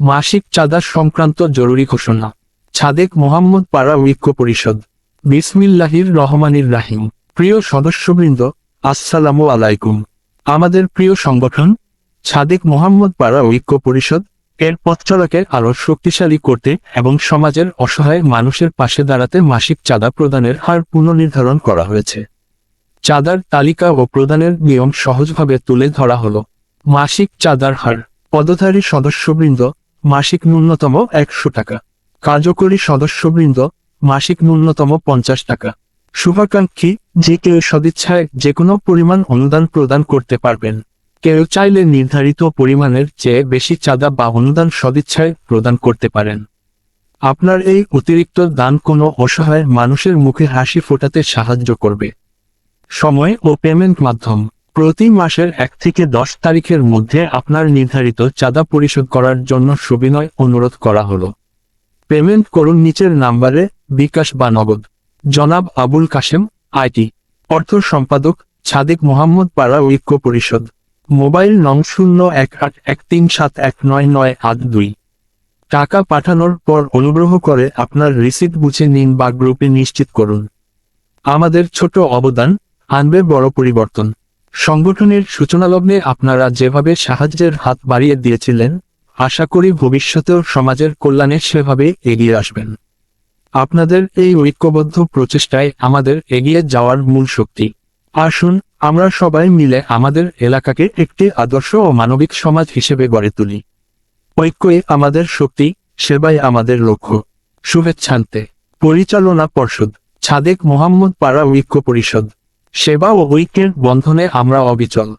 মাসিক চাঁদা সংক্রান্ত জরুরি ঘোষণা। ছাদেক মোহাম্মদ পাড়া ঐক্য পরিষদ। বিসমিল্লাহির রহমানির রাহিম। প্রিয় সদস্যবৃন্দ, আসসালামু আলাইকুম। আমাদের প্রিয় সংগঠন ছাদেক মোহাম্মদ পাড়া ঐক্য পরিষদ এর পথচলাকে আরও শক্তিশালী করতে এবং সমাজের অসহায় মানুষের পাশে দাঁড়াতে মাসিক চাঁদা প্রদানের হার পুনর্নির্ধারণ করা হয়েছে। চাঁদার তালিকা ও প্রদানের নিয়ম সহজভাবে তুলে ধরা হলো। মাসিক চাঁদার হার: পদধারী সদস্যবৃন্দ মাসিক ন্যূনতম 100 টাকা, কার্যকরী সদস্যবৃন্দ মাসিক ন্যূনতম 50 টাকা। শুভাকাঙ্ক্ষী যে কেউ সদিচ্ছায় যে কোনো পরিমাণ অনুদান প্রদান করতে পারবেন। কেউ চাইলে নির্ধারিত পরিমাণের চেয়ে বেশি চাঁদা বা অনুদান সদিচ্ছায় প্রদান করতে পারেন। আপনার এই অতিরিক্ত দান কোনো অসহায় মানুষের মুখে হাসি ফোটাতে সাহায্য করবে। সময় ও পেমেন্ট মাধ্যম: প্রতি মাসের 1 থেকে 10 তারিখের মধ্যে আপনার নির্ধারিত চাঁদা পরিশোধ করার জন্য সবিনয় অনুরোধ করা হলো। পেমেন্ট করুন নিচের নাম্বারে, বিকাশ বা নগদ। জনাব আবুল কাশেম, আইটি, অর্থ সম্পাদক, ছাদেক মোহাম্মদ পাড়া ঐক্য পরিষদ। মোবাইল নং 018137199882। টাকা পাঠানোর পর অনুগ্রহ করে আপনার রিসিট বুঝে নিন বা গ্রুপে নিশ্চিত করুন। আমাদের ছোট অবদান আনবে বড় পরিবর্তন। সংগঠনের সূচনালগ্নে আপনারা যেভাবে সাহায্যের হাত বাড়িয়ে দিয়েছিলেন, আশা করি ভবিষ্যতেও সমাজের কল্যাণে সেভাবে এগিয়ে আসবেন। আপনাদের এই ঐক্যবদ্ধ প্রচেষ্টায় আমাদের এগিয়ে যাওয়ার মূল শক্তি। আসুন আমরা সবাই মিলে আমাদের এলাকাকে একটি আদর্শ ও মানবিক সমাজ হিসেবে গড়ে তুলি। ঐক্যই আমাদের শক্তি, সেবাই আমাদের লক্ষ্য। শুভেচ্ছান্তে পরিচালনা পর্ষদ, ছাদেক মোহাম্মদ পাড়া ঐক্য পরিষদ। সেবা ও ঐক্যের বন্ধনে আমরা অবিচল।